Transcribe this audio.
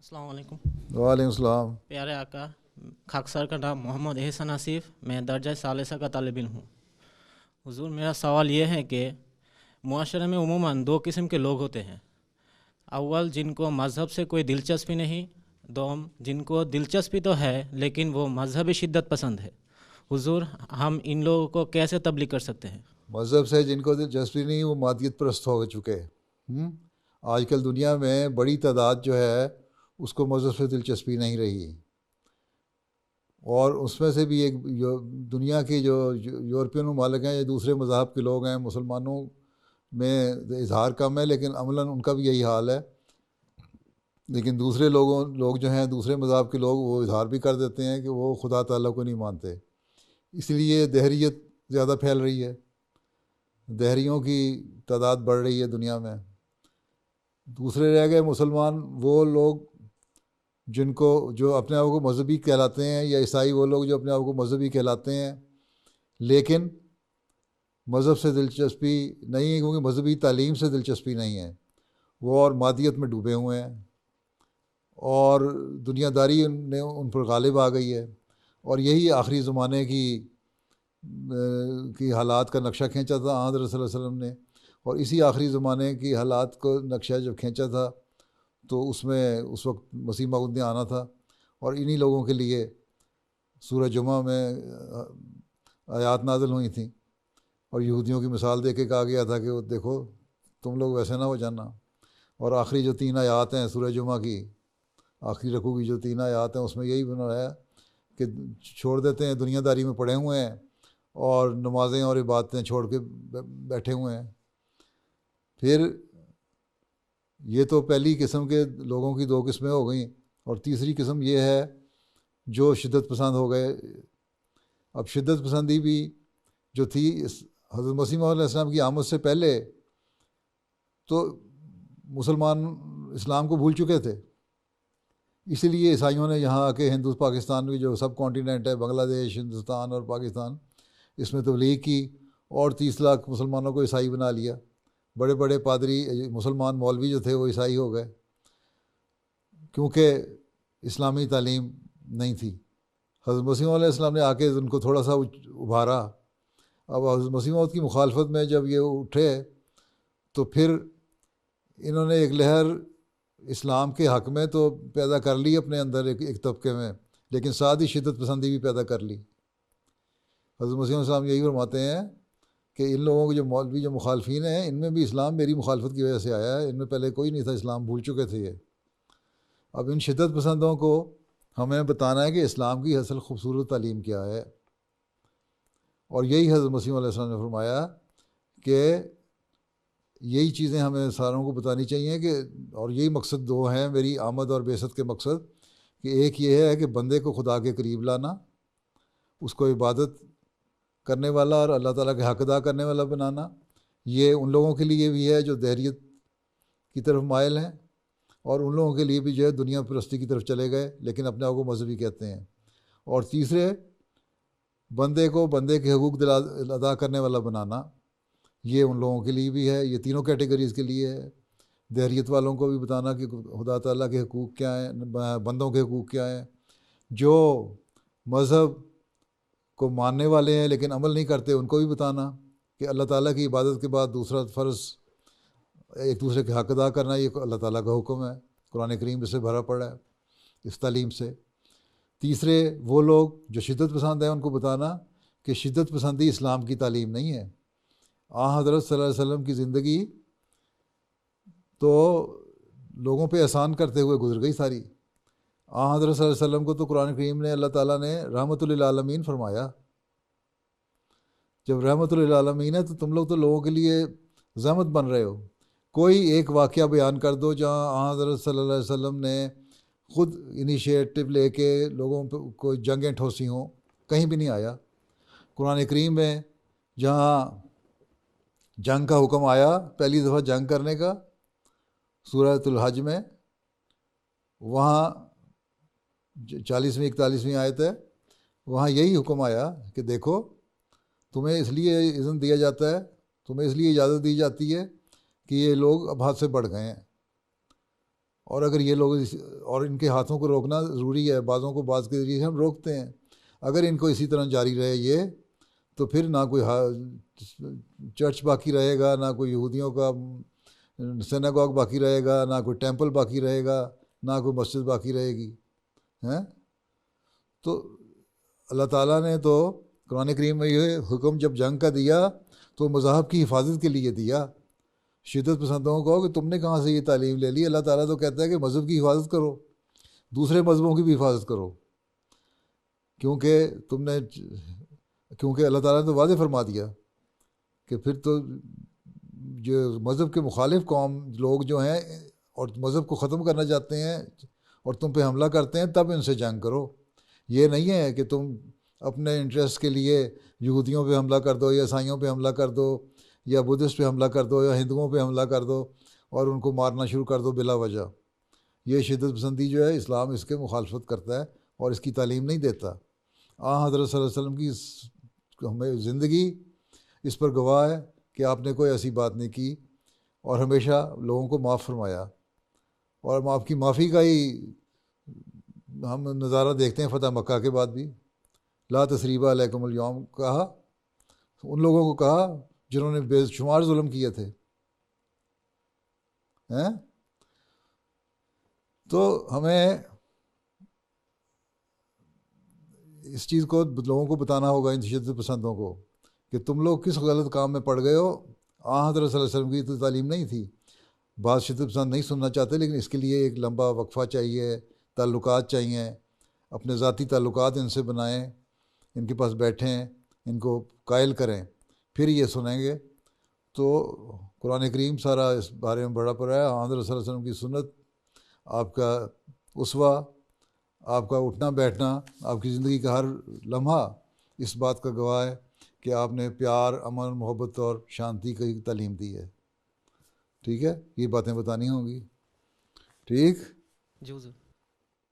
السلام علیکم۔ وعلیکم السلام۔ پیارے آقا، خاکسار کا نام محمد احسن آصف، میں درجہ ثالثہ کا طالب علم ہوں۔ حضور، میرا سوال یہ ہے کہ معاشرے میں عموماً دو قسم کے لوگ ہوتے ہیں۔ اول، جن کو مذہب سے کوئی دلچسپی نہیں، دوم، جن کو دلچسپی تو ہے لیکن وہ مذہبی شدت پسند ہے۔ حضور، ہم ان لوگوں کو کیسے تبلیغ کر سکتے ہیں؟ مذہب سے جن کو دلچسپی نہیں وہ مادیت پرست ہو چکے۔ آج کل دنیا میں بڑی تعداد جو ہے اس کو مذہب سے دلچسپی نہیں رہی، اور اس میں سے بھی ایک دنیا کے جو یورپین ممالک ہیں یا دوسرے مذاہب کے لوگ ہیں، مسلمانوں میں اظہار کم ہے لیکن عملاً ان کا بھی یہی حال ہے، لیکن دوسرے لوگ جو ہیں دوسرے مذاہب کے لوگ وہ اظہار بھی کر دیتے ہیں کہ وہ خدا تعالیٰ کو نہیں مانتے، اس لیے دہریت زیادہ پھیل رہی ہے، دہریوں کی تعداد بڑھ رہی ہے دنیا میں۔ دوسرے رہ گئے مسلمان، وہ لوگ جو اپنے آپ کو مذہبی کہلاتے ہیں، یا عیسائی وہ لوگ جو اپنے آپ کو مذہبی کہلاتے ہیں لیکن مذہب سے دلچسپی نہیں ہے، کیونکہ مذہبی تعلیم سے دلچسپی نہیں ہے، وہ اور مادیت میں ڈوبے ہوئے ہیں، اور دنیا داری ان پر غالب آ گئی ہے، اور یہی آخری زمانے کی حالات کا نقشہ کھینچا تھا حضرت صلی اللہ علیہ وسلم نے، اور اسی آخری زمانے کی حالات کو نقشہ جب کھینچا تھا تو اس میں اس وقت مسیح موعود نے آنا تھا، اور انہی لوگوں کے لیے سورہ جمعہ میں آیات نازل ہوئی تھیں، اور یہودیوں کی مثال دے کے کہا گیا تھا کہ وہ دیکھو تم لوگ ویسے نہ ہو جانا، اور آخری جو 3 آیات ہیں سورہ جمعہ کی آخری رکوع کی جو 3 آیات ہیں اس میں یہی بنایا ہے کہ چھوڑ دیتے ہیں، دنیا داری میں پڑے ہوئے ہیں اور نمازیں اور عبادتیں چھوڑ کے بیٹھے ہوئے ہیں۔ پھر یہ تو پہلی قسم کے لوگوں کی 2 قسمیں ہو گئیں، اور تیسری قسم یہ ہے جو شدت پسند ہو گئے۔ اب شدت پسندی بھی جو تھی حضرت مسیح علیہ السلام کی آمد سے پہلے تو مسلمان اسلام کو بھول چکے تھے، اسی لیے عیسائیوں نے یہاں آ کے پاکستان کی جو سب کانٹیننٹ ہے، بنگلہ دیش، ہندوستان اور پاکستان، اس میں تبلیغ کی، اور 30 لاکھ مسلمانوں کو عیسائی بنا لیا۔ بڑے بڑے پادری مسلمان مولوی جو تھے وہ عیسائی ہو گئے، کیونکہ اسلامی تعلیم نہیں تھی۔ حضرت مسیح علیہ السلام نے آ کے ان کو تھوڑا سا ابھارا۔ اب حضرت مسیح موعود کی مخالفت میں جب یہ اٹھے تو پھر انہوں نے ایک لہر اسلام کے حق میں تو پیدا کر لی اپنے اندر ایک طبقے میں، لیکن ساتھ ہی شدت پسندی بھی پیدا کر لی۔ حضرت مسیح علیہ السلام یہی فرماتے ہیں کہ ان لوگوں کے جو مولوی جو مخالفین ہیں ان میں بھی اسلام میری مخالفت کی وجہ سے آیا ہے، ان میں پہلے کوئی نہیں تھا، اسلام بھول چکے تھے یہ۔ اب ان شدت پسندوں کو ہمیں بتانا ہے کہ اسلام کی اصل خوبصورت تعلیم کیا ہے، اور یہی حضرت مسیح علیہ السلام نے فرمایا کہ یہی چیزیں ہمیں ساروں کو بتانی چاہیے، کہ اور یہی مقصد 2 ہیں میری آمد اور بعثت کے مقصد، کہ ایک یہ ہے کہ بندے کو خدا کے قریب لانا، اس کو عبادت کرنے والا اور اللہ تعالیٰ کے حق ادا کرنے والا بنانا۔ یہ ان لوگوں کے لیے بھی ہے جو دہریت کی طرف مائل ہیں، اور ان لوگوں کے لیے بھی جو ہے دنیا پرستی کی طرف چلے گئے لیکن اپنے آپ کو مذہبی کہتے ہیں۔ اور تیسرے، بندے کو بندے کے حقوق ادا کرنے والا بنانا، یہ ان لوگوں کے لیے بھی ہے، یہ تینوں کیٹیگریز کے لیے ہے۔ دہریت والوں کو بھی بتانا کہ خدا تعالیٰ کے حقوق کیا ہیں، بندوں کے حقوق کیا ہیں، جو مذہب کو ماننے والے ہیں لیکن عمل نہیں کرتے ان کو بھی بتانا کہ اللہ تعالیٰ کی عبادت کے بعد دوسرا فرض ایک دوسرے کے حق ادا کرنا، یہ اللہ تعالیٰ کا حکم ہے، قرآن کریم اس سے بھرا پڑا ہے اس تعلیم سے۔ تیسرے وہ لوگ جو شدت پسند ہیں ان کو بتانا کہ شدت پسندی اسلام کی تعلیم نہیں ہے۔ حضرت صلی اللہ علیہ وسلم کی زندگی تو لوگوں پہ احسان کرتے ہوئے گزر گئی ساری۔ حضرت صلی اللہ علیہ وسلم کو تو قرآن کریم نے اللہ تعالیٰ نے رحمت للعالمین فرمایا۔ جب رحمت للعالمین ہے تو تم لوگ تو لوگوں کے لیے زحمت بن رہے ہو۔ کوئی ایک واقعہ بیان کر دو جہاں حضرت صلی اللہ علیہ وسلم نے خود انیشیٹو لے کے لوگوں پہ کوئی جنگیں ٹھوسی ہوں، کہیں بھی نہیں آیا۔ قرآن کریم میں جہاں جنگ کا حکم آیا، پہلی دفعہ جنگ کرنے کا، سورۃ الحج میں، وہاں 40ویں 41ویں آیت ہے، وہاں یہی حکم آیا کہ دیکھو تمہیں اس لیے اذن دیا جاتا ہے، تمہیں اس لیے اجازت دی جاتی ہے کہ یہ لوگ اب حد سے بڑھ گئے ہیں، اور اگر یہ لوگ اور ان کے ہاتھوں کو روکنا ضروری ہے، بعضوں کو بعض کے ذریعے سے ہم روکتے ہیں، اگر ان کو اسی طرح جاری رہے یہ، تو پھر نہ کوئی چرچ باقی رہے گا، نہ کوئی یہودیوں کا سیناگوگ باقی رہے گا، نہ کوئی ٹیمپل باقی رہے گا، نہ کوئی مسجد باقی رہے گی، ہیں؟ تو اللہ تعالیٰ نے تو قرآن کریم میں یہ حکم جب جنگ کا دیا تو مذہب کی حفاظت کے لیے دیا۔ شدت پسندوں کو کہو کہ تم نے کہاں سے یہ تعلیم لے لی؟ اللہ تعالیٰ تو کہتا ہے کہ مذہب کی حفاظت کرو، دوسرے مذہبوں کی بھی حفاظت کرو، کیونکہ اللہ تعالیٰ نے تو واضح فرما دیا کہ پھر تو جو مذہب کے مخالف قوم لوگ جو ہیں اور مذہب کو ختم کرنا چاہتے ہیں اور تم پہ حملہ کرتے ہیں، تب ان سے جنگ کرو۔ یہ نہیں ہے کہ تم اپنے انٹرسٹ کے لیے یہودیوں پہ حملہ کر دو، یا عیسائیوں پہ حملہ کر دو، یا بدھسٹ پہ حملہ کر دو، یا ہندوؤں پہ حملہ کر دو اور ان کو مارنا شروع کر دو بلا وجہ۔ یہ شدت پسندی جو ہے، اسلام اس کے مخالفت کرتا ہے اور اس کی تعلیم نہیں دیتا۔ حضرت صلی اللہ علیہ وسلم کی ہمیں زندگی اس پر گواہ ہے کہ آپ نے کوئی ایسی بات نہیں کی اور ہمیشہ لوگوں کو معاف فرمایا، اور آپ کی معافی کا ہی ہم نظارہ دیکھتے ہیں فتح مکہ کے بعد بھی۔ لا تثریب علیکم اليوم کہا ان لوگوں کو، کہا جنہوں نے بے شمار ظلم کیے تھے، ہیں؟ تو ہمیں اس چیز کو لوگوں کو بتانا ہوگا، ان شدت پسندوں کو، کہ تم لوگ کس غلط کام میں پڑ گئے ہو۔ حضرت صلی اللہ علیہ وسلم کی تو تعلیم نہیں تھی۔ بعض شدت پسند نہیں سننا چاہتے، لیکن اس کے لیے ایک لمبا وقفہ چاہیے، تعلقات چاہیے، اپنے ذاتی تعلقات ان سے بنائیں، ان کے پاس بیٹھیں، ان کو قائل کریں، پھر یہ سنیں گے۔ تو قرآن کریم سارا اس بارے میں بڑا پڑا ہے۔ حضرت صلی اللہ علیہ وسلم کی سنت، آپ کا اسوہ، آپ کا اٹھنا بیٹھنا، آپ کی زندگی کا ہر لمحہ اس بات کا گواہ ہے کہ آپ نے پیار، امن، محبت اور شانتی کی تعلیم دی ہے۔ ٹھیک ہے، یہ باتیں بتانی ہوں گی۔ ٹھیک جی حضور۔